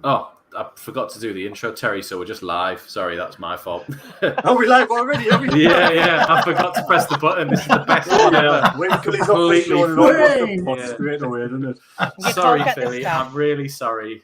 Oh, I forgot to do the intro, Terry, so we're just live. Sorry, that's my fault. Are we live already? Yeah. I forgot to press the button. This is the best one ever. Straight away, isn't it? Sorry, Phillie. I'm really sorry.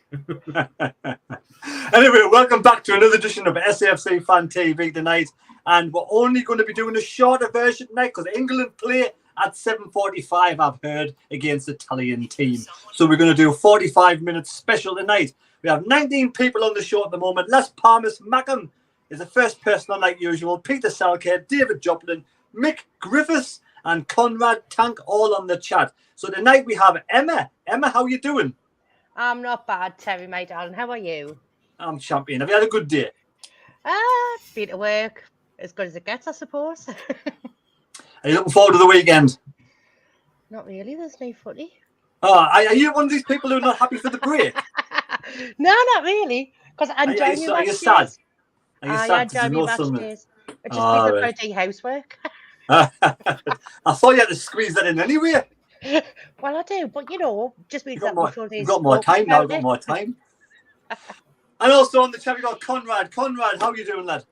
Anyway, welcome back to another edition of SAFC Fan TV tonight. And we're only going to be doing a shorter version tonight because England play at 7:45, I've heard, against the Italian team. So we're going to do a 45 minutes special tonight. We have 19 people on the show at the moment. Les Palmas Mackham is the first person on like usual. Peter Salcare, David Joplin, Mick Griffiths and Conrad Tank all on the chat. So tonight we have Emma. Emma, how are you doing? I'm not bad, Terry, my darling. How are you? I'm champion. Have you had a good day? Been to work. As good as it gets, I suppose. Are you looking forward to the weekend? Not really. There's no footy. Oh, are you one of these people who are not happy for the break? No, not really. Because I enjoy my Are you sad? Are you sad? I enjoy my match days. I just need to do housework. I thought you had to squeeze that in anyway. Well, I do, but you know, just means that you've got more time now. Got more time. And also on the chat, we got Conrad. Conrad, how are you doing, lad?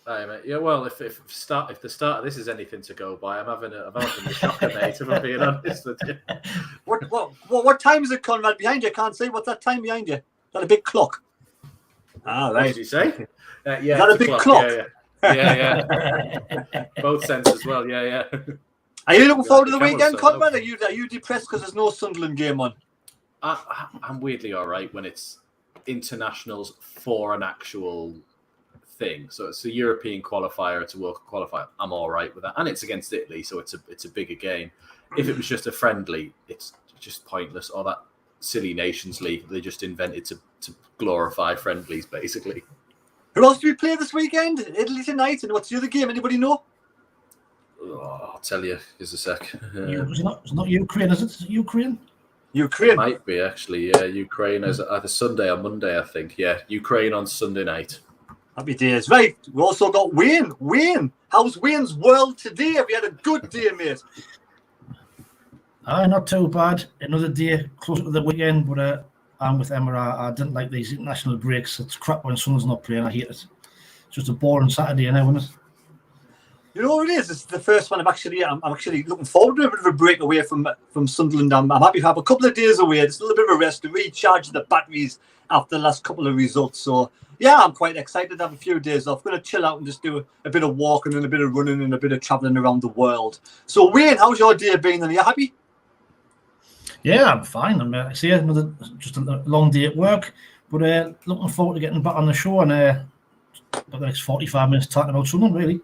Hi, mate. Yeah, well, if the start of this is anything to go by, I'm having a shocker, mate. If I'm being honest with you. What time is it, Conrad? Behind you, I can't see. What's that time behind you? Is that a big clock? Ah, right. What did you say? Yeah, is that a big clock? Yeah. Both senses as well. Yeah. Are you looking forward to the weekend, Conrad? Are you depressed because there's no Sunderland game on? I'm weirdly all right when it's internationals for an actual thing. So it's a European qualifier, it's a World Cup qualifier. I'm all right with that, and it's against Italy, so it's a bigger game. If it was just a friendly, it's just pointless. Or that silly Nations League they just invented to glorify friendlies, basically. Who else do we play this weekend? Italy tonight, and what's the other game? Anybody know? Oh, I'll tell you. Just a sec. It's not Ukraine, is it? Ukraine? Ukraine might be actually. Yeah, Ukraine is either Sunday or Monday, I think. Yeah, Ukraine on Sunday night. Happy days. Right, we also got Wayne. Wayne, how's Wayne's world today? Have you had a good day, mate? Not too bad. Another day closer to the weekend, but I'm with Emma. I didn't like these international breaks. It's crap when someone's not playing. I hate it. It's just a boring Saturday now, isn't it? You know what it is? It's the first one I'm actually looking forward to a bit of a break away from Sunderland. I'm happy to have a couple of days away. It's a little bit of a rest to recharge the batteries after the last couple of results. So yeah, I'm quite excited to have a few days off. I'm going to chill out and just do a bit of walking and a bit of running and a bit of travelling around the world. So Wayne, how's your day been? Are you happy? Yeah, I'm fine. I'm just a long day at work, but looking forward to getting back on the show and the next 45 minutes talking about something really.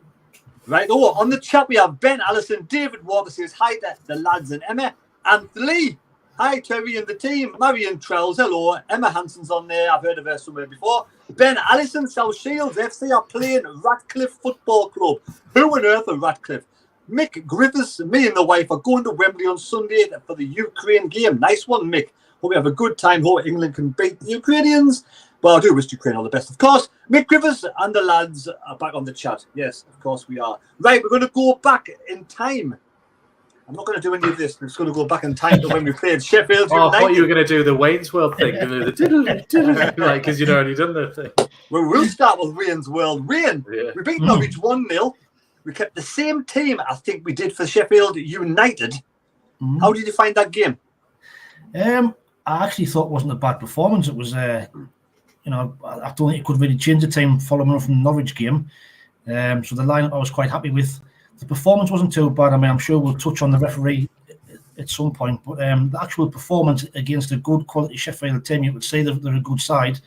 Right, on the chat we have Ben Allison, David Walker says hi to the lads and Emma, and Phillie. Hi Terry and the team. Marion Trells, hello. Emma Hanson's on there. I've heard of her somewhere before. Ben Allison, South Shields FC are playing Ratcliffe Football Club. Who on earth are Ratcliffe? Mick Griffiths, me and the wife are going to Wembley on Sunday for the Ukraine game. Nice one, Mick. Hope we have a good time. Hope England can beat the Ukrainians. Well, I do wish Ukraine all the best, of course. Mick Griffiths and the lads are back on the chat. Yes, of course we are. Right, we're going to go back in time. I'm not going to do any of this. I'm just going to go back in time to when we played Sheffield United. I thought you were going to do the Wayne's World thing. Because you'd already done the thing. Well, we'll start with Wayne's World. Wayne, we beat Norwich 1-0. We kept the same team, I think we did for Sheffield United. How did you find that game? I actually thought it wasn't a bad performance. It was... I don't think you could really change the team following on from the Norwich game. So the lineup I was quite happy with. The performance wasn't too bad. I mean, I'm sure we'll touch on the referee at some point, but the actual performance against a good quality Sheffield team, you would say they're a good side.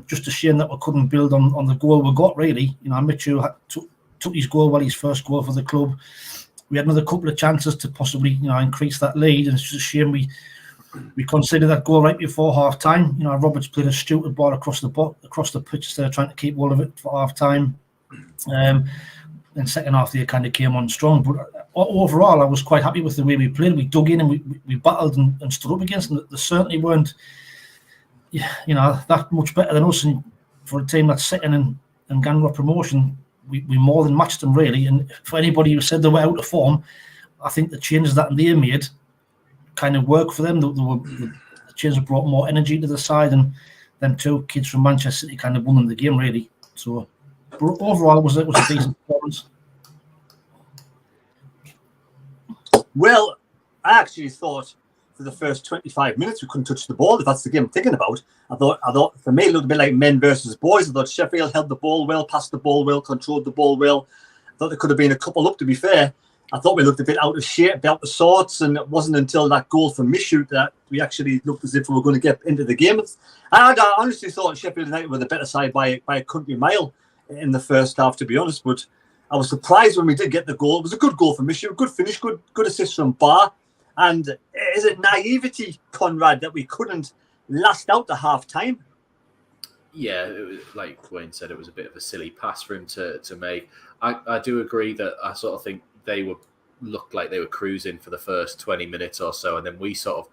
Just a shame that we couldn't build on the goal we got, really. You know, Mitchell took his goal, his first goal for the club. We had another couple of chances to possibly, increase that lead, and it's just a shame we considered that goal right before half time. Roberts played a stupid ball across the pitch instead of trying to keep all of it for half time. And second half they kind of came on strong. But overall, I was quite happy with the way we played. We dug in and we battled and stood up against them. They certainly weren't, that much better than us. And for a team that's second and going for promotion, we more than matched them really. And for anybody who said they were out of form, I think the changes that they made kind of work for them. The change have brought more energy to the side, and them two kids from Manchester City kind of won them the game, really. So overall, it was a decent performance. Well, I actually thought for the first 25 minutes we couldn't touch the ball. If that's the game I'm thinking about, I thought for me it looked a bit like men versus boys. I thought Sheffield held the ball well, passed the ball well, controlled the ball well. I thought there could have been a couple up, to be fair. I thought we looked a bit out of shape, out of sorts, and it wasn't until that goal from Mishoot that we actually looked as if we were going to get into the game. I honestly thought Sheffield United were the better side by a country mile in the first half, to be honest. But I was surprised when we did get the goal. It was a good goal from Mishoot, good finish, good assist from Barr. And is it naivety, Conrad, that we couldn't last out the half time? Yeah, it was, like Wayne said, it was a bit of a silly pass for him to make. I do agree that I sort of think they looked like they were cruising for the first 20 minutes or so, and then we sort of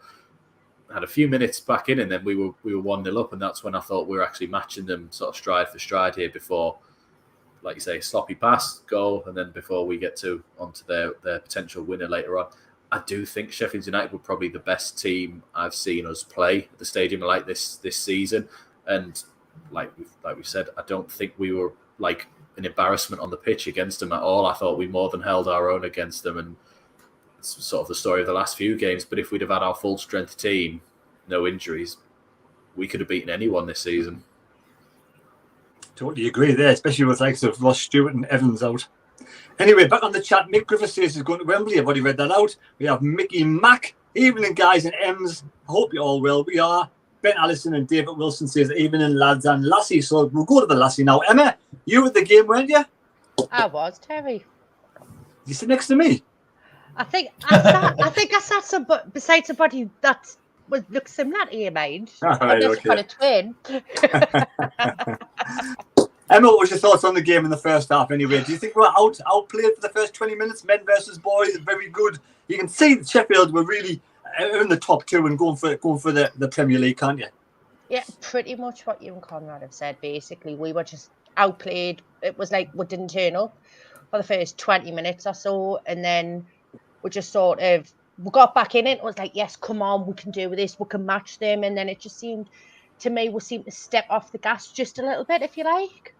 had a few minutes back in, and then we were 1-0 up, and that's when I thought we were actually matching them sort of stride for stride here before, like you say, sloppy pass, goal, and then before we get onto their potential winner later on. I do think Sheffield United were probably the best team I've seen us play at the stadium like this season, and like we've said, I don't think we were like an embarrassment on the pitch against them at all. I thought we more than held our own against them, and it's sort of the story of the last few games. But if we'd have had our full strength team, no injuries, we could have beaten anyone this season. Totally agree there, especially with likes of Ross Stewart and Evans out. Anyway, back on the chat, Mick Griffiths says he's going to Wembley. I've already read that out. We have Mickey Mack. Evening, guys and Ems. I hope you're all well. We are. Ben Allison and David Wilson says evening, lads and Lassie. So we'll go to the Lassie now. Emma, you were at the game, weren't you? I was, Terry. You sit next to me. I think I sat beside somebody that looks similar to you, mind. Right, okay. Got a twin. Emma, what was your thoughts on the game in the first half anyway? Do you think we were outplayed for the first 20 minutes? Men versus boys, very good. You can see that Sheffield were really in the top two and going for the Premier League, can't you? Yeah, pretty much what you and Conrad have said. Basically, we were just outplayed. It was like we didn't turn up for the first 20 minutes or so, and then we just sort of we got back in it. It was like, yes, come on, we can do this, we can match them, and then it just seemed to me we seemed to step off the gas just a little bit, if you like.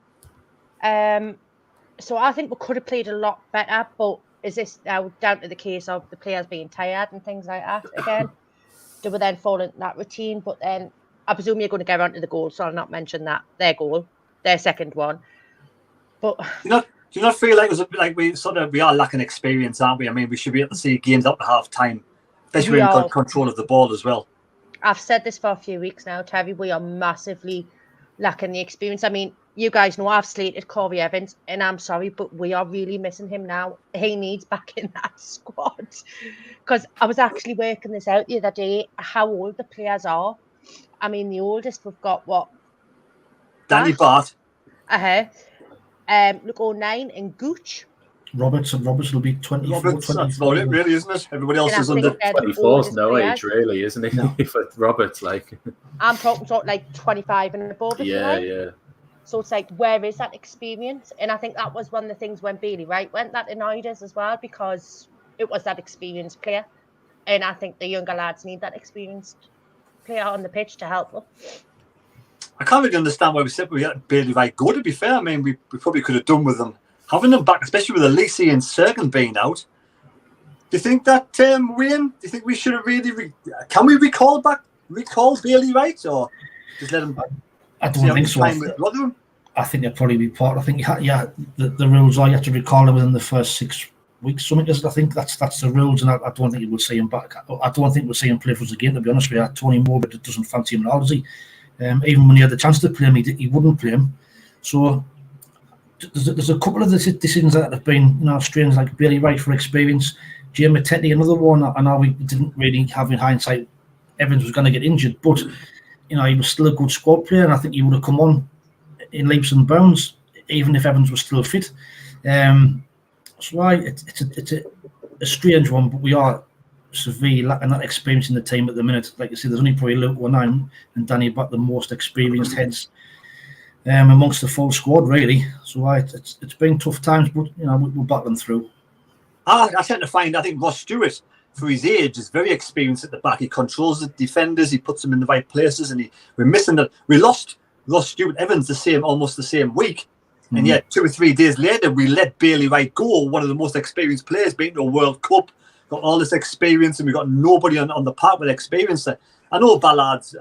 So I think we could have played a lot better, but is this now down to the case of the players being tired and things like that again? Do we then fall into that routine? But then I presume you're going to go on to the goal, so I'll not mention that. Their goal, their second one. But do you not feel like it was a bit like we are lacking experience, aren't we? I mean, we should be able to see games up to half time, especially when we've got control of the ball as well. I've said this for a few weeks now, Terry. We are massively lacking the experience. I mean, you guys know I've slated Corey Evans, and I'm sorry, but we are really missing him now. He needs back in that squad. Because I was actually working this out the other day, how old the players are. I mean, the oldest we've got, what? Danny Bart. Look, 09 and Gooch. Roberts will be 24. That's about it, really, isn't it? Everybody else is under 24 is no age, really, isn't it? No. For Roberts, like. I'm talking sort of like 25 and above. Yeah. So it's like, where is that experience? And I think that was one of the things when Bailey Wright went that annoyed us as well, because it was that experienced player. And I think the younger lads need that experienced player on the pitch to help them. I can't really understand why we said we had Bailey Wright go, to be fair. I mean, we probably could have done with them having them back, especially with Elise and Sergen being out. Do you think that, Wayne, do you think we should have really... can we recall Bailey Wright, or just let him... I don't think so. I think it'd probably be part. I think the rules are you have to recall him within the first 6 weeks. Something is. I think that's the rules, and I don't think you will see him back. I don't think we'll see him play for us again. To be honest with you, Tony Moore doesn't fancy him at all, does he? Even when he had the chance to play him, he wouldn't play him. So there's a couple of the decisions that have been strange, like Bailey Wright for experience, Jay Matete, another one. I know we didn't really have in hindsight Evans was going to get injured, but. He was still a good squad player, and I think he would have come on in leaps and bounds, even if Evans was still fit. So it's a strange one, but we are severely lacking that experience in the team at the minute. Like I said, there's only probably Luke and and Danny Butt, the most experienced heads amongst the full squad, really. So it's been tough times, but we're battling through. I tend to find, I think Ross Stewart for his age, is very experienced at the back. He controls the defenders. He puts them in the right places. And we're missing that. We lost Stuart Evans almost the same week. And yet 2 or 3 days later, we let Bailey Wright go, one of the most experienced players, been to a World Cup, got all this experience, and we got nobody on the park with experience. I know Ballard's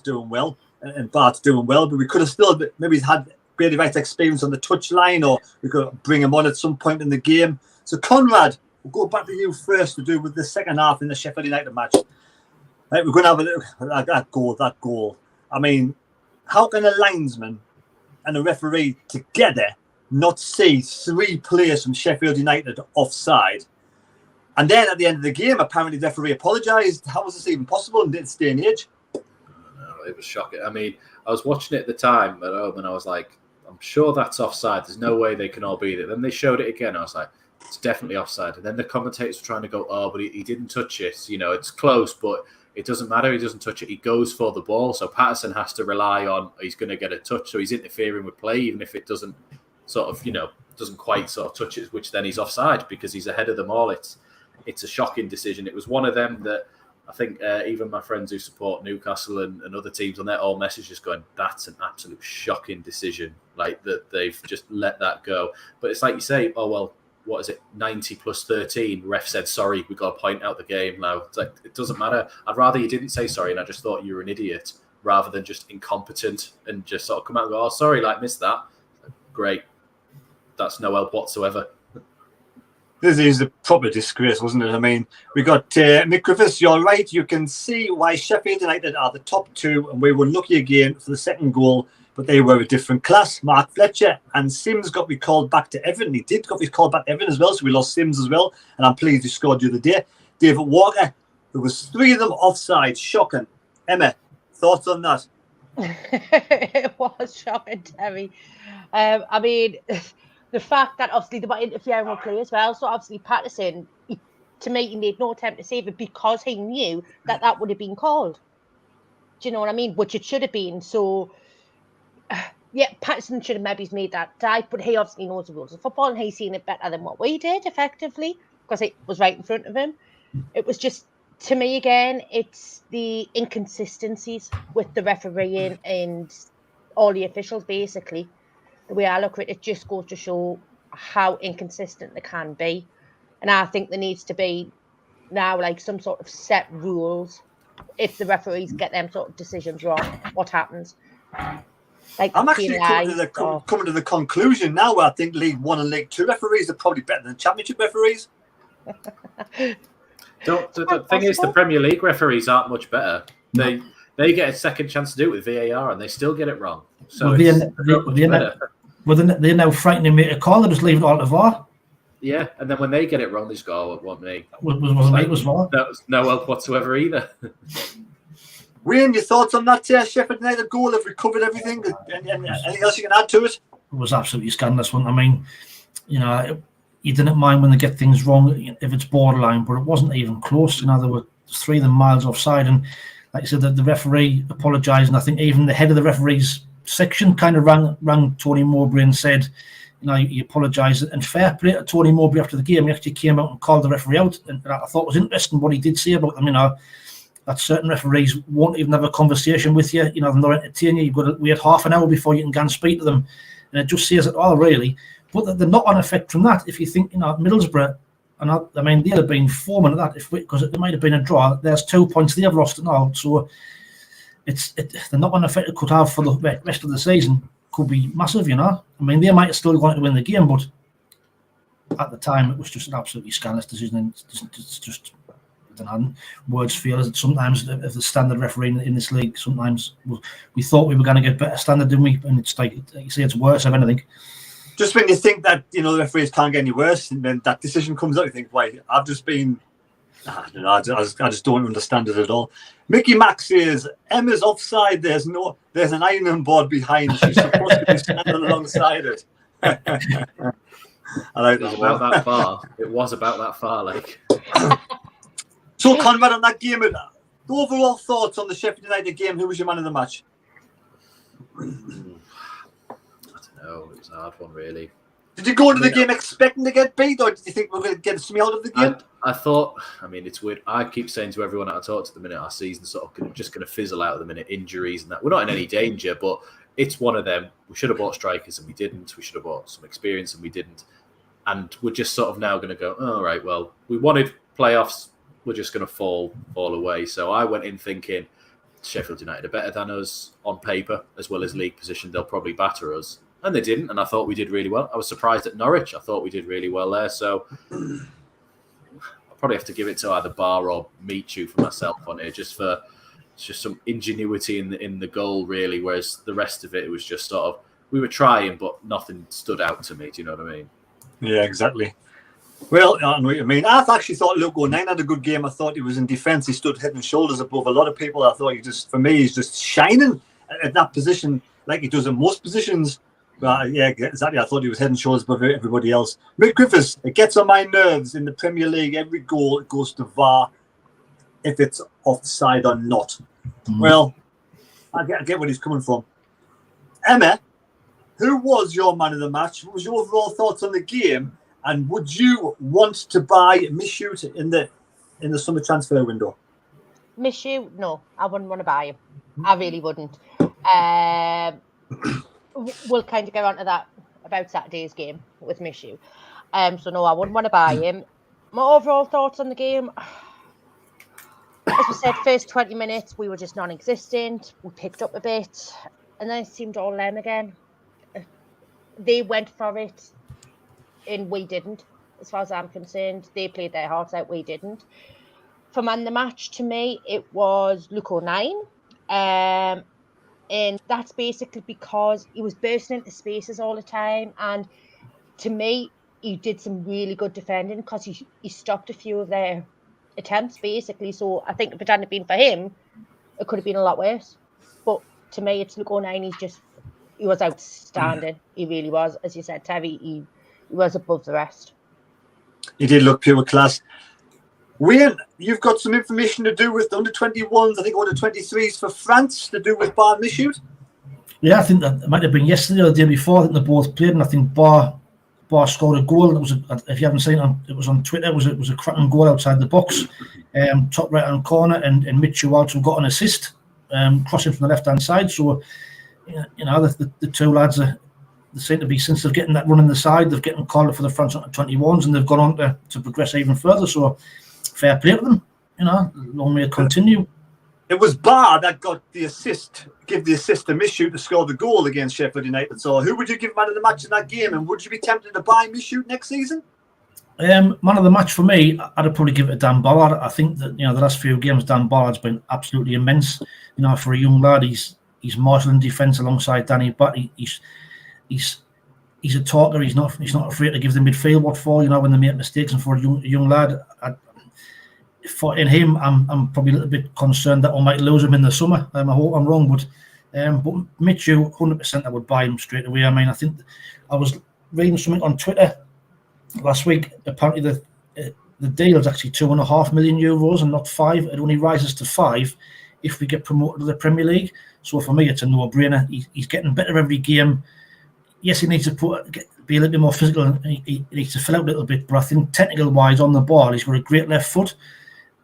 doing well, and Bart's doing well, but we could have still maybe had Bailey Wright's experience on the touchline, or we could bring him on at some point in the game. So, Conrad, we'll go back to you first to do with the second half in the Sheffield United match. Right, we're going to have a look at that goal. I mean, how can a linesman and a referee together not see 3 players from Sheffield United offside? And then at the end of the game, apparently the referee apologised. How was this even possible in this day and age? No, it was shocking. I mean, I was watching it at the time at home and I was like, I'm sure that's offside. There's no way they can all be there. Then they showed it again. I was like, it's definitely offside. And then the commentators were trying to go, oh, but he didn't touch it. You know, it's close, but it doesn't matter. He doesn't touch it. He goes for the ball. So Patterson has to rely on he's going to get a touch. So he's interfering with play, even if it doesn't sort of, doesn't quite sort of touch it, which then he's offside because he's ahead of them all. It's a shocking decision. It was one of them that I think even my friends who support Newcastle and other teams on their own messages going, that's an absolute shocking decision. Like that they've just let that go. But it's like you say, oh, well, what is it, 90 plus 13? Ref said, sorry, we've got to point out the game now. It's like, it doesn't matter. I'd rather you didn't say sorry and I just thought you were an idiot rather than just incompetent and just sort of come out and go, oh, sorry, missed that. Great. That's no help whatsoever. This is a proper disgrace, wasn't it? I mean, we got Mick Griffiths, you're right. You can see why Sheffield United are the top 2 and we were lucky again for the second goal, but they were a different class. Mark Fletcher and Sims got recalled back to Everton. He did got recalled back to Everton as well, so we lost Sims as well, and I'm pleased he scored the other day. David Walker, there was 3 of them offside. Shocking. Emma, thoughts on that? It was shocking, Terry. I mean, the fact that obviously they were interfering with play as well, so obviously Patterson, to me, he made no attempt to save it because he knew that would have been called. Do you know what I mean? Which it should have been. So, yeah, Patterson should have maybe made that dive, but he obviously knows the rules of football and he's seen it better than what we did, effectively, because it was right in front of him. It was just, to me, again, it's the inconsistencies with the refereeing and all the officials, basically. The way I look at it, just goes to show how inconsistent they can be. And I think there needs to be now like some sort of set rules. If the referees get them sort of decisions wrong, what happens? Like I'm actually coming to the conclusion now where I think League 1 and League 2 referees are probably better than Championship referees. The thing is, the Premier League referees aren't much better. They get a second chance to do it with VAR and they still get it wrong. So they're now frightened to make a call. They just leave it all to VAR. Yeah, and then when they get it wrong, they just go, oh, it wasn't me. It was VAR. That was no help whatsoever either. Wayne, your thoughts on that Sheffield United goal? Have recovered everything? Anything else you can add to it? It was absolutely scandalous one. I mean, you didn't mind when they get things wrong if it's borderline, but it wasn't even close. There were 3 of them miles offside, and like I said, the referee apologised, and I think even the head of the referees section kind of rang Tony Mowbray and said, he apologised, and fair play to Tony Mowbray after the game. He actually came out and called the referee out, and I thought it was interesting what he did say about them. That certain referees won't even have a conversation with you. They're not entertaining you. You've got to wait half an hour before you can go and speak to them, and it just says it all, really. But the knock-on effect from that, if you think, Middlesbrough, and I mean, they'd have been foreman of that because it might have been a draw. There's 2 points they've lost it now, so the knock-on effect it could have for the rest of the season could be massive. I mean, they might have still wanted to win the game, but at the time it was just an absolutely scandalous decision. And it's just I don't know, words fail as sometimes if the standard refereeing in this league. Sometimes we thought we were going to get better standard, didn't we? And it's like you say, it's worse, if anything. Just when you think that the referees can't get any worse, and then that decision comes out, you think, "Why? I've just been." I don't know. I just don't understand it at all. Mickey Mack says Emma's offside. There's an ironing board behind. She's supposed to be standing alongside it. I like that. About that far. It was about that far, like. So, Conrad, on that game, the overall thoughts on the Sheffield United game. Who was your man of the match? I don't know. It was a hard one, really. Did you go into the game expecting to get beat, or did you think we're going to get something out of the game? I thought, I mean, it's weird. I keep saying to everyone that I talk to the minute our season's sort of just going to fizzle out at the minute, injuries and that. We're not in any danger, but it's one of them. We should have bought strikers and we didn't. We should have bought some experience and we didn't. And we're just sort of now going to go, all right, well, we wanted playoffs. We're just going to fall away. So I went in thinking Sheffield United are better than us on paper, as well as league position. They'll probably batter us. And they didn't, and I thought we did really well. I was surprised at Norwich. I thought we did really well there. So I'll probably have to give it to either Bar or Michu for myself on here, just some ingenuity in the goal, really. Whereas the rest of it was just sort of, we were trying, but nothing stood out to me. Do you know what I mean? Yeah, exactly. Well, I know what you mean. I actually thought Luke O'Neill had a good game. I thought he was in defence. He stood head and shoulders above a lot of people. I thought he's just shining at that position like he does in most positions. Yeah, exactly. I thought he was head and shoulders above everybody else. Mick Griffiths, it gets on my nerves in the Premier League. Every goal it goes to VAR if it's offside or not. Well, I get where he's coming from. Emma, who was your man of the match? What was your overall thoughts on the game? And would you want to buy Michu in the summer transfer window? Michu? No, I wouldn't want to buy him. I really wouldn't. We'll kind of go on to that about Saturday's game with Michu. So no, I wouldn't want to buy him. My overall thoughts on the game, as we said, first 20 minutes we were just non-existent. We picked up a bit, and then it seemed all them again. They went for it, and we didn't. As far as I'm concerned, they played their hearts out. We didn't. For man the match, to me, it was Luke O'Neill. And that's basically because he was bursting into spaces all the time. And to me, he did some really good defending because he stopped a few of their attempts, basically. So I think if it hadn't been for him, it could have been a lot worse. But to me, it's Luke O'Neill. He was outstanding. He really was. As you said, Terry, he was above the rest. He did look pure class. Wayne, you've got some information to do with the under-21s, I think under-23s for France to do with Bar Michu. Yeah, I think that it might have been yesterday or the day before. I think they both played, and I think Bar scored a goal. It was, if you haven't seen it, it was on Twitter. It was a cracking goal outside the box, top right-hand corner, and Michu also got an assist, crossing from the left-hand side. So, you know, the two lads they seem to be, since they're getting that run in the side, they're getting called for the France under-21s, and they've gone on to progress even further. So, fair play to them, you know, long may it continue. It was Bar that got the assist, give the assist to Michu to score the goal against Sheffield United. So who would you give man of the match in that game? And would you be tempted to buy Michu next season? Man of the match for me, I'd probably give it to Dan Ballard. I think that, you know, the last few games, Dan Ballard's been absolutely immense. You know, for a young lad, he's marshalling defence alongside Danny Butt. He's a talker. He's not afraid to give the midfield what for, you know, when they make mistakes. And for a young lad, in him, I'm probably a little bit concerned that I might lose him in the summer. I hope I'm wrong, but Michu, 100% I would buy him straight away. I mean, I think I was reading something on Twitter last week. Apparently, the deal is actually €2.5 million and not 5. It only rises to 5 if we get promoted to the Premier League. So for me, it's a no-brainer. He's getting better every game. Yes, he needs to be a little bit more physical. He needs to fill out a little bit, but I think technical-wise on the ball, he's got a great left foot.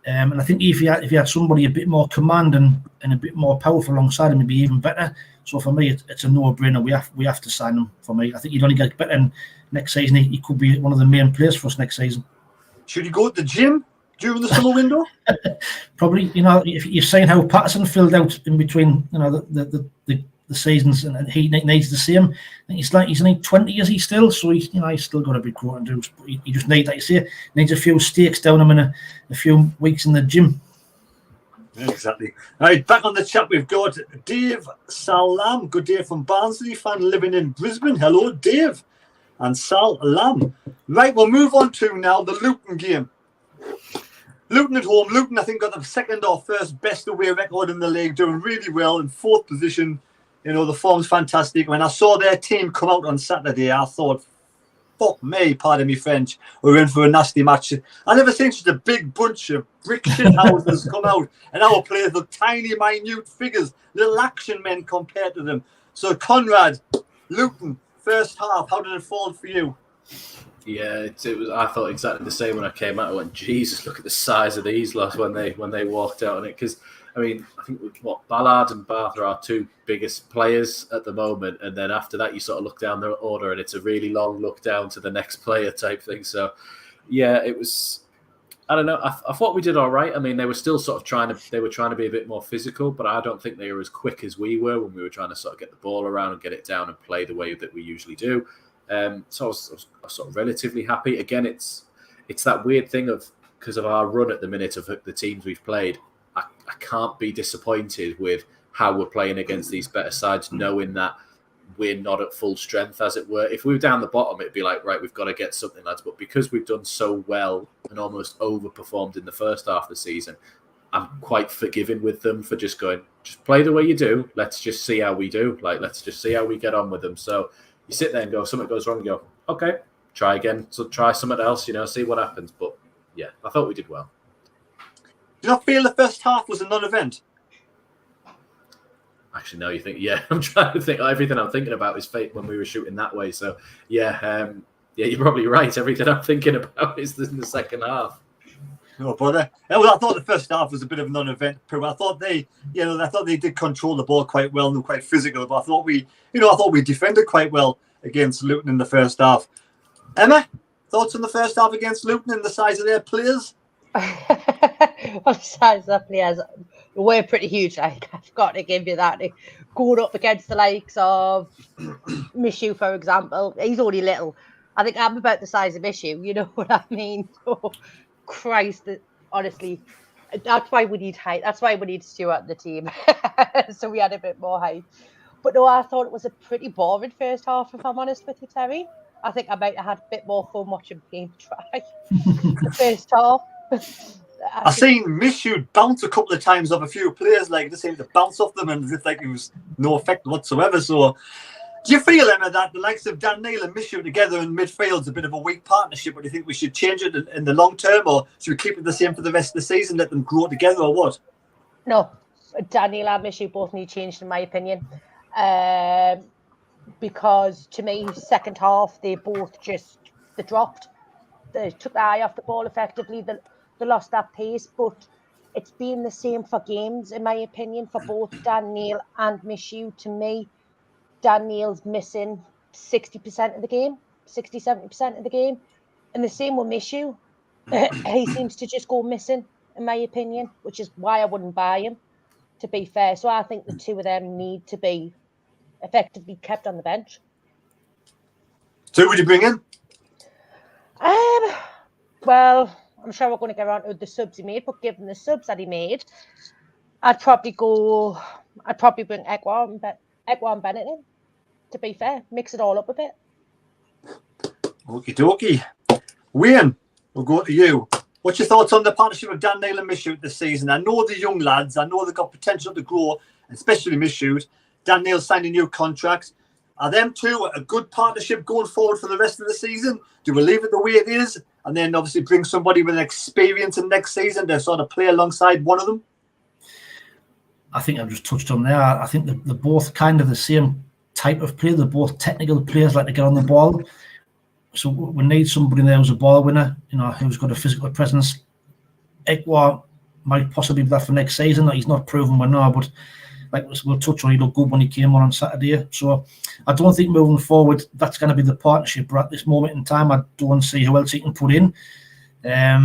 And I think if you had somebody a bit more command and a bit more powerful alongside him, it'd be even better. So for me, it's a no-brainer. We have to sign him. For me, I think he'd only get better. And next season, he could be one of the main players for us next season. Should he go to the gym during the summer window? Probably. You know, if you're saying how Patterson filled out in between, you know, the seasons, and he needs the same. I think he's only 20, is he still? So he's still got a big growth to do. He just needs, like you say, needs a few steaks down him in a few weeks in the gym. Exactly. All right, back on the chat, we've got Dave Salam. Good day from Barnsley, fan living in Brisbane. Hello, Dave and Salam. Right, we'll move on to now the Luton game. Luton at home. Luton, I think, got the second or first best away record in the league, doing really well in 4th position. You know, the form's fantastic. When I saw their team come out on Saturday, I thought, fuck me, pardon me French, we're in for a nasty match. I never seen such a big bunch of brick shit houses come out, and our players look tiny, minute figures, little action men compared to them. So, CONRAD, Luton, first half, how did it fall for you? Yeah, it was. I thought exactly the same when I came out. I went, Jesus, look at the size of these lots when they walked out on it. Because I mean, I think Ballard and Barth are our two biggest players at the moment, and then after that, you sort of look down the order, and it's a really long look down to the next player type thing. So, yeah, it was. I don't know. I thought we did all right. I mean, they were still sort of trying to be a bit more physical, but I don't think they were as quick as we were when we were trying to sort of get the ball around and get it down and play the way that we usually do. So I was sort of relatively happy. Again, it's that weird thing of because of our run at the minute of the teams we've played. I can't be disappointed with how we're playing against these better sides, knowing that we're not at full strength, as it were. If we were down the bottom, it'd be like, right, we've got to get something, lads. But because we've done so well and almost overperformed in the first half of the season, I'm quite forgiving with them for just play the way you do. Let's just see how we do. Let's just see how we get on with them. So you sit there and go, something goes wrong, and go, okay, try again. So try something else, see what happens. But yeah, I thought we did well. Do you not feel the first half was a non-event? Actually, no, you think, yeah, I'm trying to think. Everything I'm thinking about is fate when we were shooting that way. So, yeah, you're probably right. Everything I'm thinking about is in the second half. No bother. Well, I thought the first half was a bit of a non-event. I thought they did control the ball quite well and were quite physical. But I thought we defended quite well against Luton in the first half. Emma, thoughts on the first half against Luton and the size of their players? The size of the players were pretty huge. I've got to give you that. Going up against the likes of Mishu, for example, he's only little. I think I'm about the size of Mishu. You know what I mean? Oh, Christ, honestly, that's why we need height. That's why we need Stuart in the team. So we had a bit more height. But no, I thought it was a pretty boring first half, if I'm honest with you, Terry. I think I might have had a bit more fun watching Payne try the first half. I've seen Mishu bounce a couple of times off a few players, they seemed to bounce off them and as if it was no effect whatsoever. So do you feel, Emma, that the likes of Dan Neil and Mishu together in midfield is a bit of a weak partnership, or do you think we should change it in the long term, or should we keep it the same for the rest of the season, let them grow together, or what? No, Dan Neil and Mishu both need changed, in my opinion. Because to me, second half, they both they dropped. They took the eye off the ball effectively. They lost that pace, but it's been the same for games, in my opinion, for both Dan Neil and Mishu. To me, Dan Neil's missing 60% of the game, 60-70% of the game. And the same with Mishu. He seems to just go missing, in my opinion, which is why I wouldn't buy him, to be fair. So I think the two of them need to be effectively kept on the bench. So who would you bring in? Well, I'm sure we're going to get around to the subs he made, but given the subs that he made, I'd probably bring Ekwa and Bennett in, to be fair. Mix it all up a bit. Okie dokie. Wayne, we'll go to you. What's your thoughts on the partnership of Dan Neil and Mishu this season? I know the young lads. I know they've got potential to grow, especially Mishu. Dan Neil signed a new contract. Are them two a good partnership going forward for the rest of the season? Do we leave it the way it is and then obviously bring somebody with experience in next season to sort of play alongside one of them? I think I've just touched on there. I think they're both kind of the same type of player. They're both technical players, like to get on the ball. So we need somebody there who's a ball winner, who's got a physical presence. Ekwa might possibly be that for next season. He's not proven we're now, but like we'll touch on, he looked good when he came on Saturday. So I don't think moving forward that's going to be the partnership. But at this moment in time, I don't see who else he can put in. I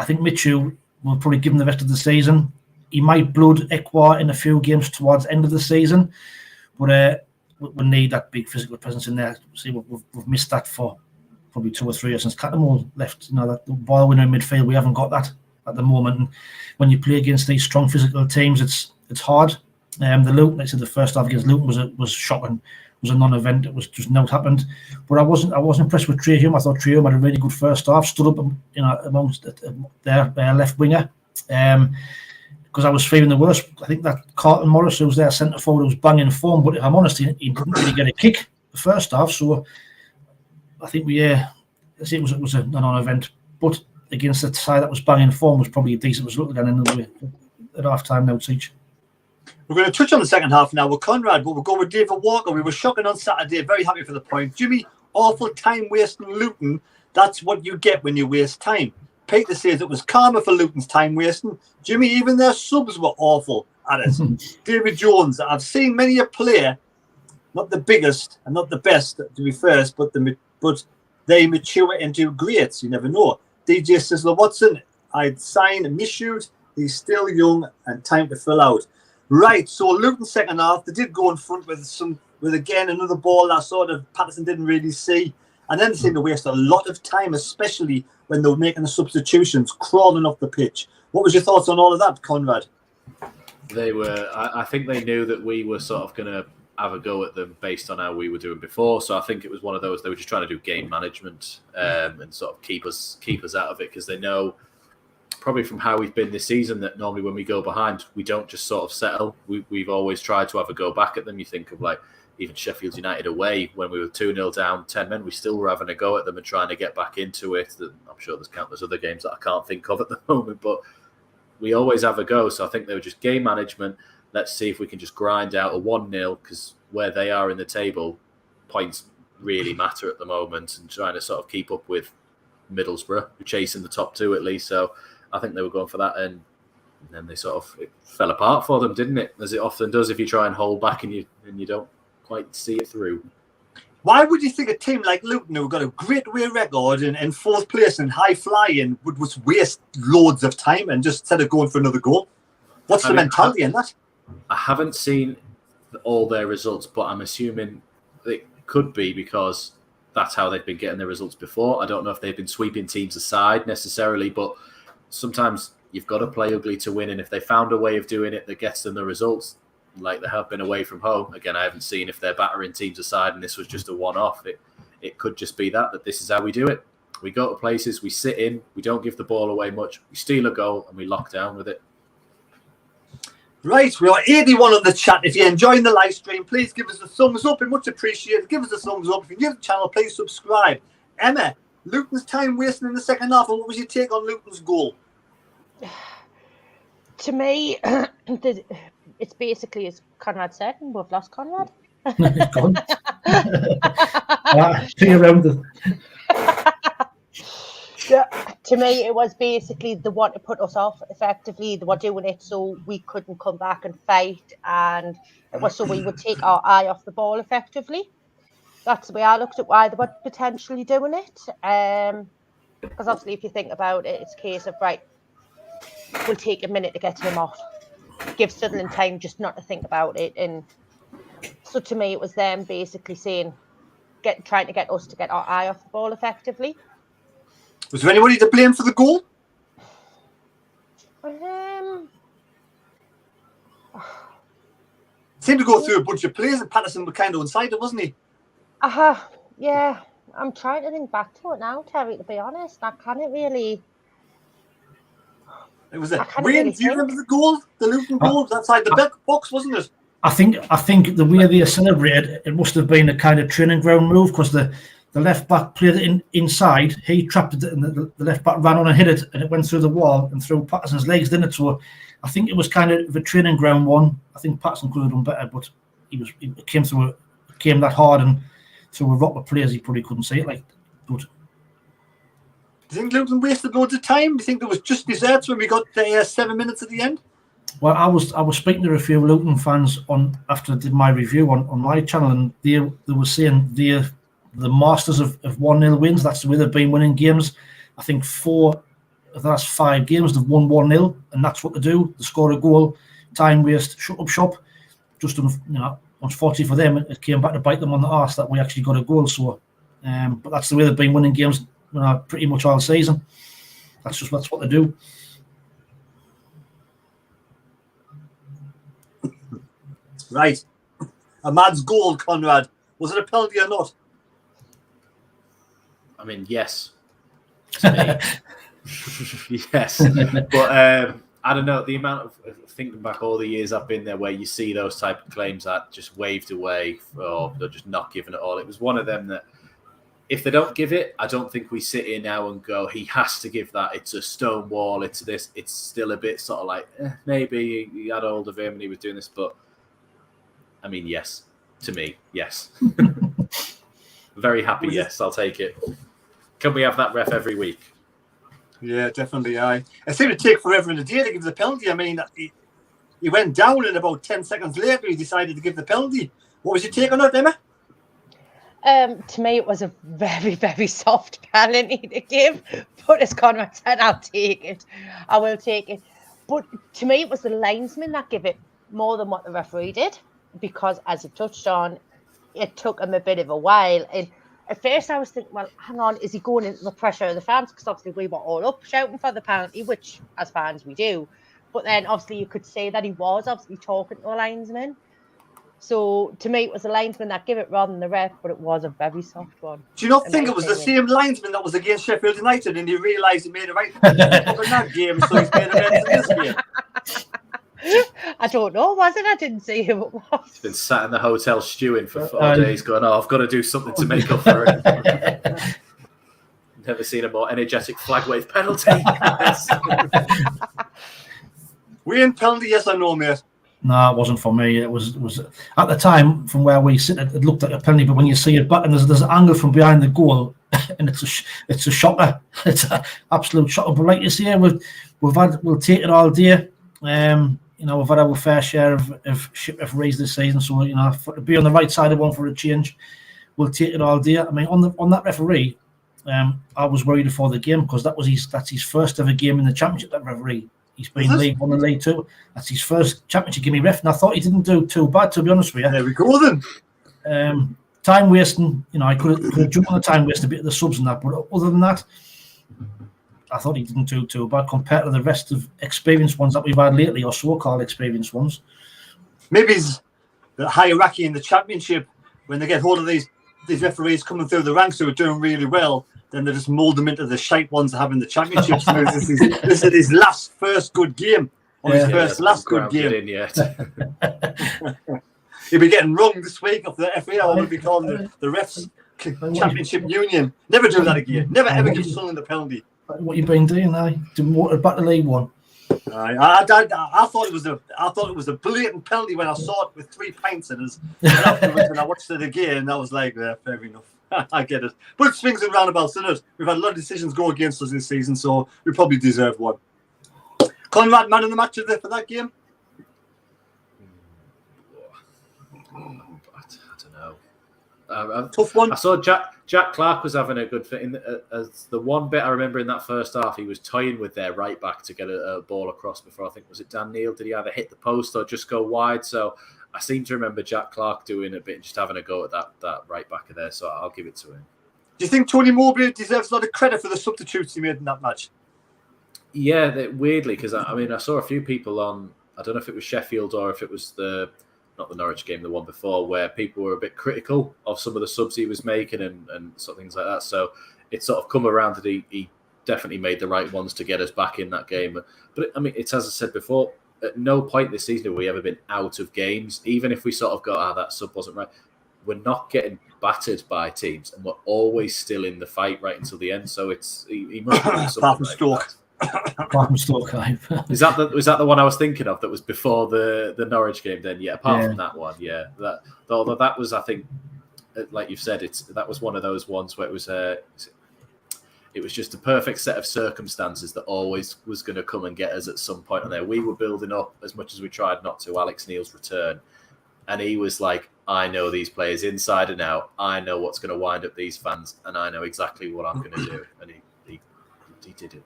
think Mitchell will probably give him the rest of the season. He might blood Ekwa in a few games towards the end of the season, but we need that big physical presence in there. See, we've missed that for probably 2 or 3 years since Cattermole left. That the ball winner in midfield, we haven't got that at the moment. And when you play against these strong physical teams, it's hard. The Luton, I said the first half against Luton was shocking. It was a non-event. It was just not happened. But I wasn't impressed with Trey Hume. I thought Trey Hume had a really good first half. Stood up, amongst their left winger. Because I was feeling the worst. I think that Carlton Morris, who was their centre forward, was banging form. But if I'm honest, he didn't really get a kick the first half. So I think it was a non-event. But against the side that was banging form was probably a decent result again in the way at half-time now, Teach. We're going to touch on the second half now with CONRAD, but we'll go with David Walker. We were shocking on Saturday, very happy for the point. Jimmy, awful time wasting Luton. That's what you get when you waste time. Peter says it was karma for Luton's time wasting. Jimmy, even their subs were awful at it. David Jones, I've seen many a player, not the biggest and not the best to be first, but they mature into greats. You never know. DJ Sizzler Watson, I'd sign Mishoot. He's still young and time to fill out. Right, so Luton second half, they did go in front with again another ball that sort of Patterson didn't really see. And then they seemed to waste a lot of time, especially when they were making the substitutions, crawling off the pitch. What was your thoughts on all of that, Conrad? They were. I think they knew that we were sort of going to have a go at them based on how we were doing before. So I think it was one of those. They were just trying to do game management and sort of keep us out of it, because they know, probably from how we've been this season, that normally when we go behind, we don't just sort of settle. We've always tried to have a go back at them. You think of like even Sheffield United away, when we were 2-0 down, 10 men, we still were having a go at them and trying to get back into it. I'm sure there's countless other games that I can't think of at the moment, but we always have a go. So I think they were just game management. Let's see if we can just grind out a 1-0, because where they are in the table, points really matter at the moment, and trying to sort of keep up with Middlesbrough, who are chasing the top two at least. So I think they were going for that, and then they sort of, it fell apart for them, didn't it? As it often does if you try and hold back and you don't quite see it through. Why would you think a team like Luton, who got a great away record and fourth place and high flying, would waste loads of time and just instead of going for another goal? What's the mentality in that? I haven't seen all their results, but I'm assuming it could be because that's how they've been getting their results before. I don't know if they've been sweeping teams aside necessarily, but sometimes you've got to play ugly to win, and if they found a way of doing it that gets them the results, like they have been away from home. Again, I haven't seen if they're battering teams aside and this was just a one-off. It could just be that this is how we do it. We go to places, we sit in, we don't give the ball away much, we steal a goal and we lock down with it. Right, we are 81 on the chat. If you're enjoying the live stream, please give us a thumbs up. It's much appreciated. Give us a thumbs up. If you're new to the channel, please subscribe. Emma, Luton's time wasting in the second half, and what was your take on Luton's goal? To me, it's basically, as Conrad said, and we've lost Conrad. It's gone. See you around the... Yeah, to me, it was basically they want to put us off effectively. They were doing it so we couldn't come back and fight, and it was so we would take our eye off the ball effectively. That's the way I looked at why they were potentially doing it. Because obviously, if you think about it, it's a case of, right, we'll take a minute to get him off. Give Sunderland time just not to think about it. And so to me, it was them basically saying, trying to get us to get our eye off the ball effectively. Was there anybody to blame for the goal? Seemed to go through a bunch of players, and Patterson was kind of inside it, wasn't he? Yeah. I'm trying to think back to it now, Terry, to be honest. I can't really... It was a Wayne, do you remember the goal? The Luton goal? Was outside the box, wasn't it? I think the way they celebrated, it must have been a kind of training ground move, because the left back played it inside. He trapped it, and the left back ran on and hit it, and it went through the wall and through Patterson's legs, didn't it? So I think it was kind of a training ground one. I think Patterson could have done better, but it came that hard, and through a rock of players, he probably couldn't see it. But do you think Luton wasted loads of time? Do you think there was just desserts when we got the 7 minutes at the end? Well, I was speaking to a few Luton fans after I did my review on my channel, and they were saying they're the masters of 1-0 wins. That's the way they've been winning games. I think 4 of the last 5 games they've won 1-0, and that's what they do. They score a goal, time waste, shut up shop. Just unfortunately for them, it came back to bite them on the arse that we actually got a goal. So, but that's the way they've been winning games pretty much all season. That's what they do. Right. Ahmad's goal, Conrad. Was it a penalty or not? I mean, yes. Yes. But I don't know, the amount of thinking back all the years I've been there where you see those type of claims that just waved away or they're just not giving it all. It was one of them that if they don't give it, I don't think we sit here now and go, he has to give that. It's a stone wall. It's this. It's still a bit sort of like, maybe he had hold of him and he was doing this. But, I mean, yes. To me, yes. Very happy, yes, I'll take it. Can we have that ref every week? Yeah, definitely. It seemed to take forever in the day to give the penalty. I mean, he went down and about 10 seconds later he decided to give the penalty. What was your take on that, Emma? To me, it was a very, very soft penalty to give. But as Conrad said, I'll take it. I will take it. But to me, it was the linesman that gave it more than what the referee did. Because as you touched on, it took him a bit of a while. And at first I was thinking, well, hang on, is he going into the pressure of the fans? Because obviously we were all up shouting for the penalty, which as fans we do. But then obviously you could say that he was obviously talking to a linesman. So to me, it was the linesman that gave it rather than the ref, but it was a very soft one. Do you not think it was the same linesman that was against Sheffield United and he realised he made a right in that game, so he's made amends in this game? I don't know, was it? I didn't see who it was. He's been sat in the hotel stewing for 4 days going, I've got to do something to make up for it. Never seen a more energetic flag wave penalty. Wayne, penalty, yes or no, mate? No, it wasn't for me. It was at the time from where we sit. It looked like a penalty, but when you see it back and there's an angle from behind the goal, and it's a shocker. It's an absolute shocker. But like you say, we'll take it all day. We've had our fair share of referees this season, so to be on the right side of one for a change, we'll take it all day. I mean, on that referee, I was worried before the game because that's his first ever game in the Championship. That referee. He's been League 1 and League 2. That's his first Championship game he ref, and I thought he didn't do too bad, to be honest with you. There we go then. Time wasting, I could have jumped on the time waste a bit of the subs and that, but other than that, I thought he didn't do too bad compared to the rest of experienced ones that we've had lately, or so-called experienced ones. Maybe it's the hierarchy in the Championship when they get hold of these referees coming through the ranks who are doing really well. Then they just mould them into the shite ones that have in the Championship. So this is his first good game. Or his last good game. He'll be getting rung this week off the FA, or we'll be calling the refs Championship Union. Never do that again. Never ever give Sunderland the penalty. What you been doing now? Demoted back to League 1. I thought it was a blatant penalty when I saw it with 3 pints in us. And afterwards, when I watched it again, I was like, fair enough. I get it. But it swings and roundabouts, isn't it? We've had a lot of decisions go against us this season, so we probably deserve one. CONRAD, man of the match for that game? I don't know. Tough one. I saw Jack Clark was having a good fit. As the one bit I remember in that first half, he was toying with their right back to get a ball across before, I think, was it Dan Neil? Did he either hit the post or just go wide? So I seem to remember Jack Clark doing a bit, just having a go at that right back of there. So I'll give it to him. Do you think Tony Mowbray deserves a lot of credit for the substitutes he made in that match? Yeah, weirdly, because I saw a few people on, I don't know if it was Sheffield or if it was not the Norwich game, the one before, where people were a bit critical of some of the subs he was making and sort of things like that. So it's sort of come around that he definitely made the right ones to get us back in that game. But it's as I said before, at no point this season have we ever been out of games. Even if we sort of got, that sub wasn't right, we're not getting battered by teams, and we're always still in the fight right until the end. So he must be doing something like that. Apart from Stoke, was that the one I was thinking of that was before the Norwich game? Then apart from that one, although that was, I think, like you've said, that was one of those ones where it was just a perfect set of circumstances that always was going to come and get us at some point on there. We were building up as much as we tried not to Alex Neil's return, and he was like, I know these players inside and out, I know what's going to wind up these fans, and I know exactly what I'm going to do, and he did it.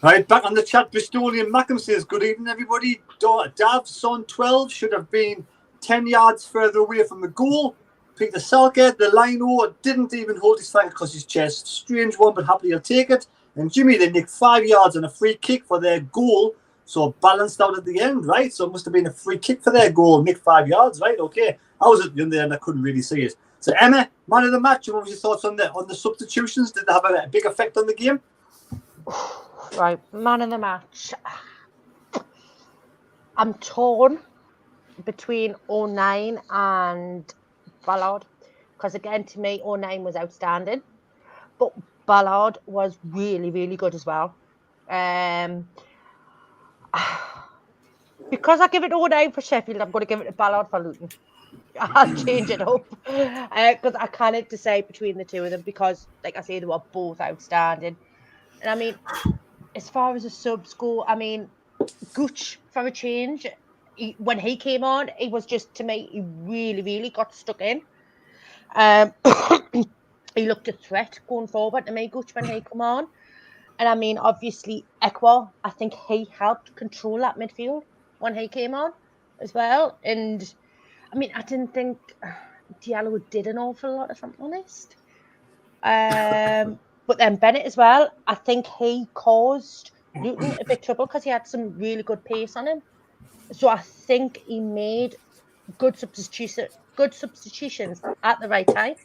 Right, back on the chat, Bristolian Mackham says, good evening, everybody. Dav's son 12 should have been 10 yards further away from the goal. Peter Salkett, the lino, didn't even hold his flank across his chest. Strange one, but happily he'll take it. And Jimmy, they nicked 5 yards on a free kick for their goal. So balanced out at the end, right? So it must have been a free kick for their goal. Nicked 5 yards, right? Okay. I was at the end there and I couldn't really see it. So Emma, man of the match, what was your thoughts on the substitutions? Did they have a big effect on the game? Right, man of the match. I'm torn between 09 and Ballard, because again, to me, 09 was outstanding, but Ballard was really, really good as well. Because I give it all down for Sheffield, I'm going to give it a Ballard for Luton. I'll change it up because I can't decide between the two of them because, like I say, they were both outstanding. And I mean, as far as the subs go, I mean, Gooch for a change. When he came on, he was just, to me, he really, really got stuck in. He looked a threat going forward to me, Gooch, when he came on. And I mean, obviously, Ekwa, I think he helped control that midfield when he came on as well. And I mean, I didn't think Diallo did an awful lot, if I'm honest. But then Bennett as well, I think he caused Luton a bit of trouble because he had some really good pace on him. So I think he made good substitutions at the right time,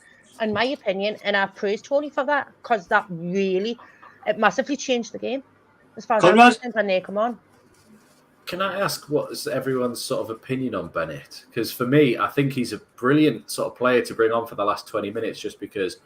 in my opinion. And I praised Tony for that because that really, it massively changed the game as far as I'm concerned when they come on. Can I ask what is everyone's sort of opinion on Bennett? Because for me, I think he's a brilliant sort of player to bring on for the last 20 minutes just because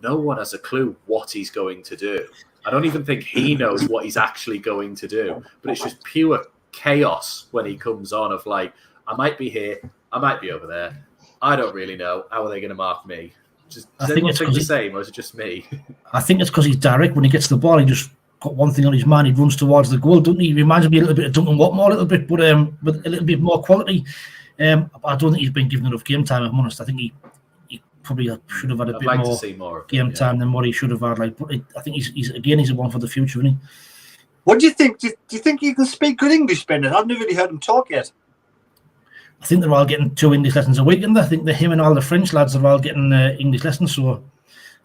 no one has a clue what he's going to do. I don't even think he knows what he's actually going to do. But it's just pure chaos when he comes on of like, I might be here, I might be over there. I don't really know. How are they going to mark me? Does anyone think the same, or is it just me? I think it's because he's direct. When he gets the ball, he just got one thing on his mind. He runs towards the goal, doesn't he? He reminds me a little bit of Duncan Watmore, a little bit, but with a little bit more quality. I don't think he's been given enough game time, if I'm honest. I think he probably should have had a bit more game time than what he should have had. Like, but I think he's a one for the future, isn't he? What do you think? Do you think he can speak good English, Bennett? I've never really heard him talk yet. I think they're all getting 2 English lessons a week, and I think that him and all the French lads are all getting English lessons. So,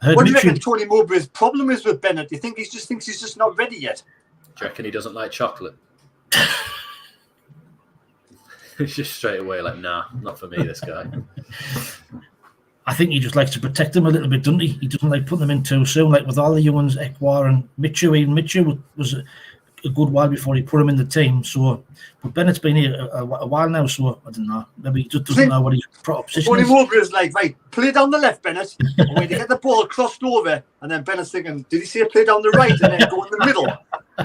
what do you reckon Tony Mowbray's problem is with Bennett? Do you think he just thinks he's just not ready yet? Do you reckon he doesn't like chocolate? He's just straight away like, nah, not for me, this guy. I think he just likes to protect them a little bit, doesn't he? He doesn't like putting them in too soon, like with all the young ones, Ekwa and Michu. Even Michu was a good while before he put him in the team. So, but Bennett's been here a while now, so I don't know. Maybe he just doesn't know what his proper position is. Tony Mowbray is like, right, play down the left, Bennett. And when you get the ball crossed over, and then Bennett's thinking, did he say play down the right and then go in the middle?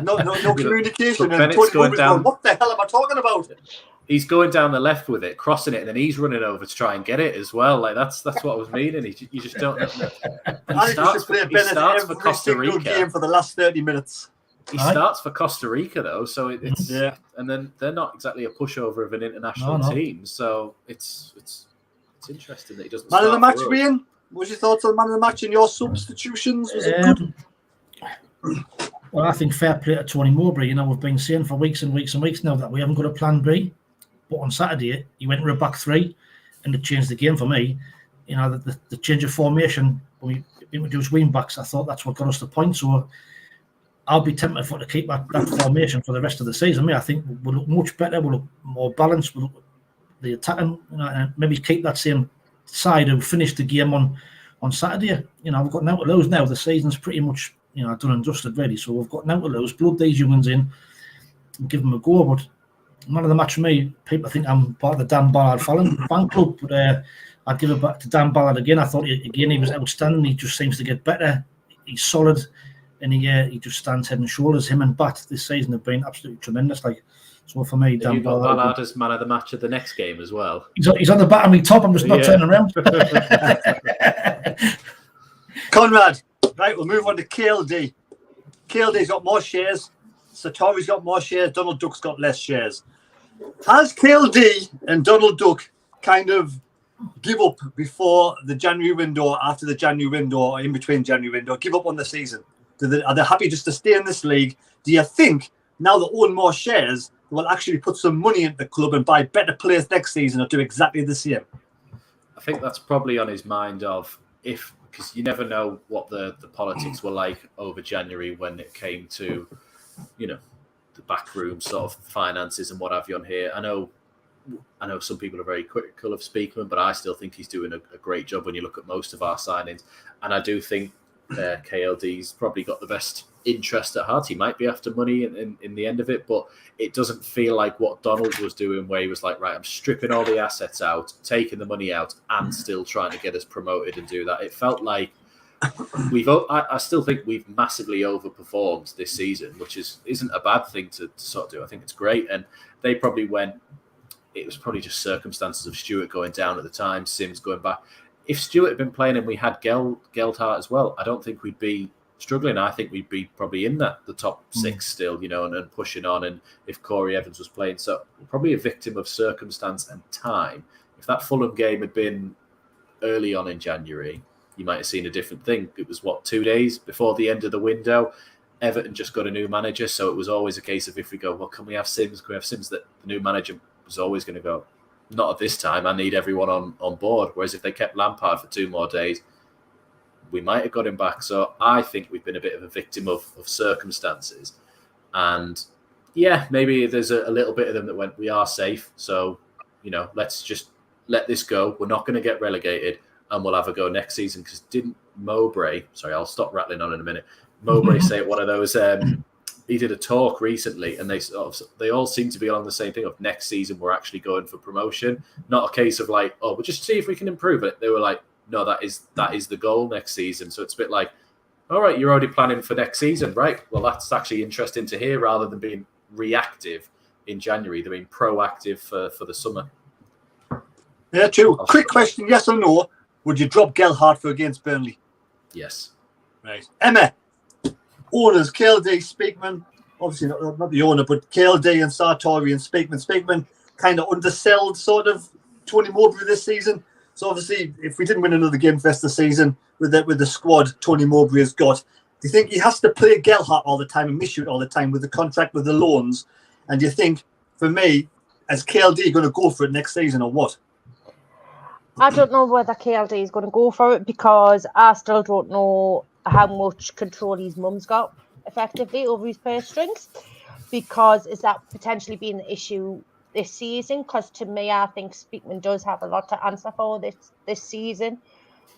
No communication. And Tony Mowbray's going, what the hell am I talking about? He's going down the left with it, crossing it, and then he's running over to try and get it as well. Like that's what I was meaning. You just don't. He starts for Costa Rica game for the last 30 minutes. He starts for Costa Rica though, so it's and then they're not exactly a pushover of an international team. So it's interesting that he doesn't. Man of the match, Ian. What's your thoughts on man of the match and your substitutions? Was it good? Well, I think fair play to Tony Mowbray. You know, we've been saying for weeks and weeks and weeks now that we haven't got a plan B. But on Saturday, he went to a back three, and it changed the game for me. You know, the change of formation when we introduced wing backs, I thought that's what got us the point. So I'll be tempted to keep that formation for the rest of the season. I think we'll look much better. We'll look more balanced. We'll look the attacking, you know, and maybe keep that same side and finish the game on Saturday. You know, we've got now to lose now. The season's pretty much, you know, done and dusted really. So we've got now to lose. Blood these young ones in and give them a go. But man of the match for me, people think I'm part of the Dan Ballard fan club, but I'd give it back to Dan Ballard again. I thought he was outstanding. He just seems to get better. He's solid, and he just stands head and shoulders. Him and Bat this season have been absolutely tremendous. Like, so for me, Dan Ballard as man of the match at the next game as well. He's on the bottom of the top. I'm just not turning around. CONRAD, right? We'll move on to KLD. KLD's got more shares. Satori's got more shares. Donald Duck's got less shares. Has KLD and Donald Duck kind of give up before the January window, after the January window, or in between January window, give up on the season? Are they happy just to stay in this league? Do you think now they own more shares, they will actually put some money into the club and buy better players next season or do exactly the same? I think that's probably on his mind because you never know what the politics were like over January when it came to, you know, the backroom sort of finances and what have you on here. I know some people are very critical of Speakman, but I still think he's doing a great job when you look at most of our signings. And I do think KLD's probably got the best interest at heart. He might be after money in the end of it, but it doesn't feel like what Donald was doing, where he was like, right, I'm stripping all the assets out, taking the money out, and still trying to get us promoted and do that. It felt like I still think we've massively overperformed this season, which isn't a bad thing to sort of do. I think it's great, and they probably went. It was probably just circumstances of Stewart going down at the time, Sims going back. If Stewart had been playing and we had Geldhart as well, I don't think we'd be struggling. I think we'd be probably in the top 6 still, and pushing on. And if Corey Evans was playing, so probably a victim of circumstance and time. If that Fulham game had been early on in January, you might have seen a different thing. It was 2 days before the end of the window. Everton just got a new manager, so it was always a case of if we go, well, can we have Sims? Can we have Sims? That the new manager was always going to go, not at this time. I need everyone on board. Whereas if they kept Lampard for 2 more days, we might have got him back. So I think we've been a bit of a victim of circumstances. And yeah, maybe there's a little bit of them that went, we are safe. So, let's just let this go. We're not going to get relegated and we'll have a go next season. Because didn't Mowbray, sorry, I'll stop rattling on in a minute. Mowbray say one of those, he did a talk recently and they all seem to be along the same thing of next season we're actually going for promotion. Not a case of like, we'll just see if we can improve it. They were like, no, that is the goal next season. So it's a bit like, all right, you're already planning for next season, right? Well, that's actually interesting to hear rather than being reactive in January. They're being proactive for the summer. Yeah, true. Quick question, yes or no? Would you drop Geldhart for against Burnley? Yes. Right. Emma, owners, KLD, Speakman, obviously not the owner, but KLD and Sartori and Speakman. Speakman kind of undersold sort of Tony Mowbray this season. So obviously, if we didn't win another game for the rest of the season with the squad Tony Mowbray has got, do you think he has to play Geldhart all the time and miss you all the time with the contract with the loans? And do you think, for me, as KLD going to go for it next season or what? I don't know whether KLD is going to go for it because I still don't know how much control his mum's got effectively over his purse strings. Because is that potentially being the issue this season? Because to me, I think Speakman does have a lot to answer for this season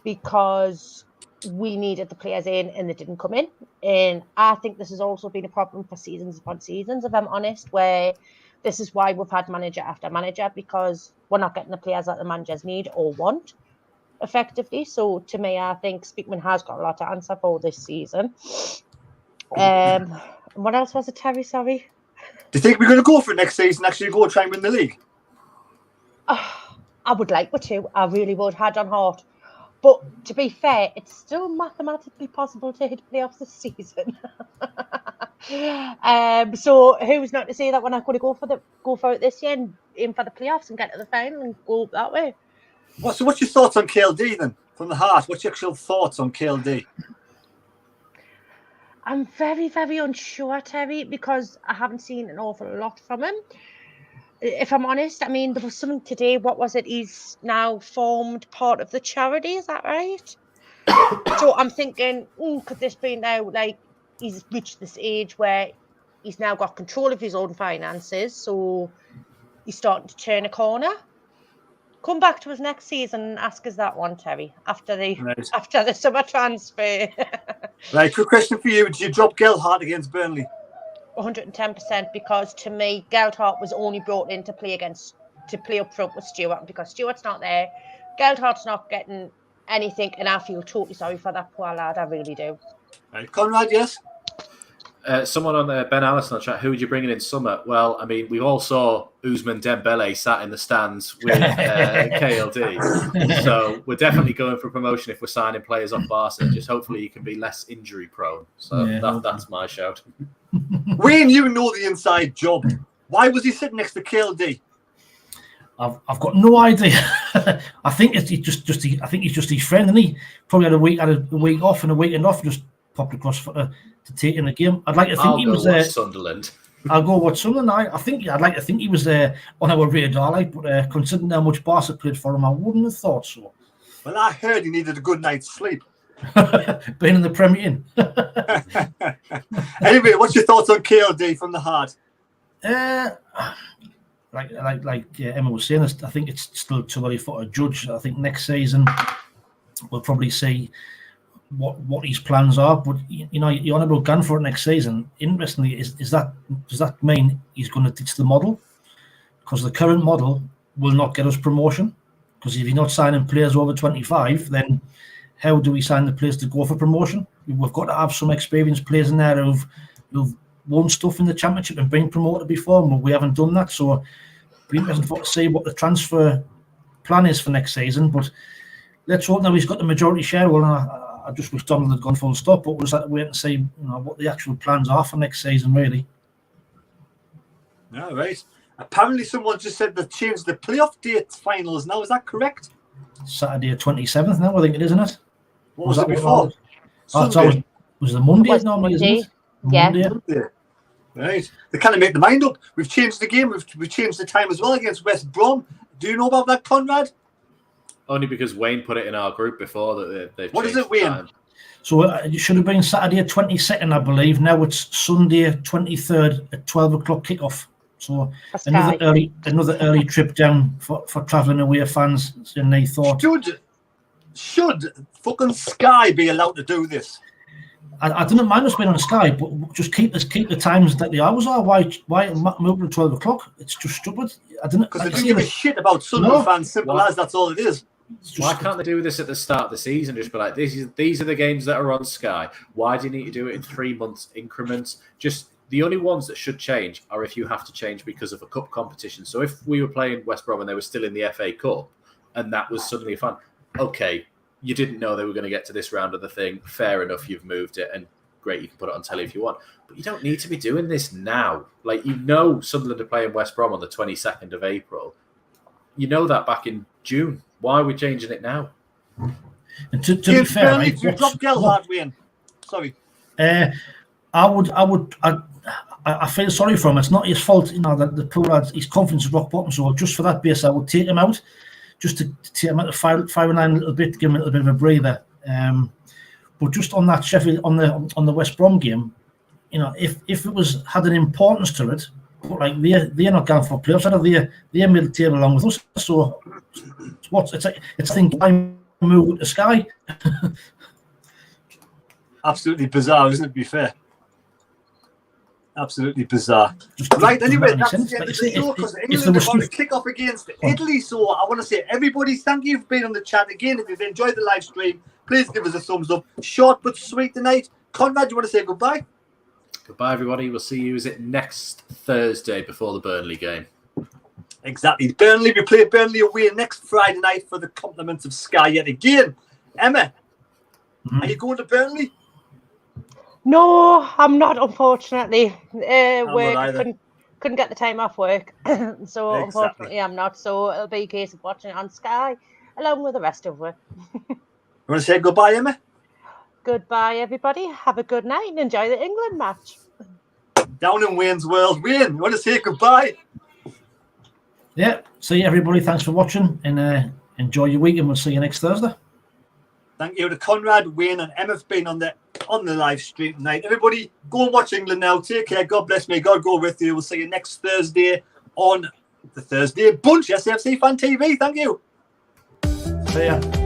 because we needed the players in and they didn't come in. And I think this has also been a problem for seasons upon seasons, if I'm honest, where this is why we've had manager after manager because we're not getting the players that the managers need or want effectively. So to me, I think Speakman has got a lot to answer for this season. What else was it, Terry? Sorry. Do you think we're going to go for it next season, actually go and try and win the league? I would like to. I really would, hand on heart. But to be fair, it's still mathematically possible to hit playoffs this season. So who's not to say that we're not going to go for it this year and aim for the playoffs and get to the final and go that way? So what's your thoughts on KLD then, from the heart? What's your actual thoughts on KLD? I'm very, very unsure, Terry, because I haven't seen an awful lot from him. If I'm honest, I mean, there was something today. What was it? He's now formed part of the charity. Is that right? So I'm thinking, could this be now like he's reached this age where he's now got control of his own finances? So he's starting to turn a corner. Come back to us next season and ask us that one, Terry, after the summer transfer. Right, quick question for you. Did you drop Geldhart against Burnley? 110%, because to me, Geldhart was only brought in to play up front with Stewart, because Stewart's not there. Geldhart's not getting anything, and I feel totally sorry for that poor lad. I really do. Right. Conrad, yes? Someone on there, Ben Allison on chat, who would you bring in summer? Well, I mean, we all saw Ousmane Dembele sat in the stands with KLD. So we're definitely going for promotion if we're signing players off Barca. Just hopefully you can be less injury prone. So that's my shout. Wayne, you know the inside job. Why was he sitting next to KLD? I've got no idea. I think he's just his friend, and he probably had a week off and a weekend off, just popped across to take in a game. I'd like to think he was there. Sunderland. I'll go watch Sunderland. I'd like to think he was there on our radar, but considering how much Barca played for him, I wouldn't have thought so. Well, I heard he needed a good night's sleep. Being in the Premier Inn. Anyway, what's your thoughts on KLD from the heart? Like Emma was saying, I think it's still too early for a judge. I think next season we'll probably see what his plans are. But you're on about going for it next season. Interestingly, does that mean he's going to ditch the model? Because the current model will not get us promotion. Because if you're not signing players over 25, then how do we sign the players to go for promotion? We've got to have some experienced players in there who've won stuff in the Championship and been promoted before, but we haven't done that. So it'll be interesting to see what the transfer plan is for next season. But let's hope now he's got the majority share. Well, I just wish Donald had gone full stop, but we'll just have to wait and see what the actual plans are for next season, really. All right. Apparently, someone just said they've changed the playoff dates finals now. Is that correct? Saturday 27th now, I think it is, isn't it? What was it before? Was the Monday Was normally, Monday. isn't it? Yeah. Monday. Right. They kind of make the mind up. We've changed the game. We've changed the time as well against West Brom. Do you know about that, Conrad? Only because Wayne put it in our group before that they've What is changed it, Wayne? time. So it should have been Saturday 22nd, I believe. Now it's Sunday 23rd at 12 o'clock kickoff. So another early trip down for travelling away fans. And they thought, should fucking Sky be allowed to do this? I didn't mind us being on Sky, but just keep the times that the hours are. Why move to 12 o'clock? It's just stupid. Because they don't give a shit about Sunderland fans. Simple as that's all it is. Why can't they do this at the start of the season? Just be like, these are the games that are on Sky. Why do you need to do it in 3 months increments? Just the only ones that should change are if you have to change because of a cup competition. So if we were playing West Brom and they were still in the FA Cup and that was suddenly fun, okay, you didn't know they were going to get to this round of the thing. Fair enough, you've moved it, and great, you can put it on telly if you want. But you don't need to be doing this now. Like, Sunderland are playing West Brom on the 22nd of April. You know that back in June. Why are we changing it now? And to be fair, right, sorry. I feel sorry for him. It's not his fault, that the poor lad, his confidence is rock bottom. So just for that base, I would take him out, just to take him out of 5-9 a little bit, give him a little bit of a breather. But just on that Sheffield, on the West Brom game, if it had an importance to it, but like they're not going for playoffs, they're middle table along with us. So it's I think I move to Sky. Absolutely bizarre, isn't it? To be fair, absolutely bizarre. Right, anyway, that's the end of the show because England are going to kick off against Italy. So I want to say, everybody, thank you for being on the chat again. If you've enjoyed the live stream, please give us a thumbs up. Short but sweet tonight. Conrad, do you want to say goodbye? Goodbye, everybody. We'll see you. Is it next Thursday before the Burnley game? Exactly. We play Burnley away next Friday night for the compliments of Sky yet again. Emma, are you going to Burnley? No, I'm not, unfortunately. Work couldn't get the time off work. So unfortunately I'm not. So it'll be a case of watching it on Sky along with the rest of us. You want to say goodbye, Emma? Goodbye, everybody. Have a good night and enjoy the England match. Down in Wayne's world. Wayne, you want to say goodbye? Yeah. See you, everybody. Thanks for watching and enjoy your week, and we'll see you next Thursday. Thank you to Conrad, Wayne, and Emma for being on the live stream tonight. Everybody, go and watch England now. Take care. God bless me. God go with you. We'll see you next Thursday on the Thursday Bunch, SAFC Fan TV. Thank you. See ya.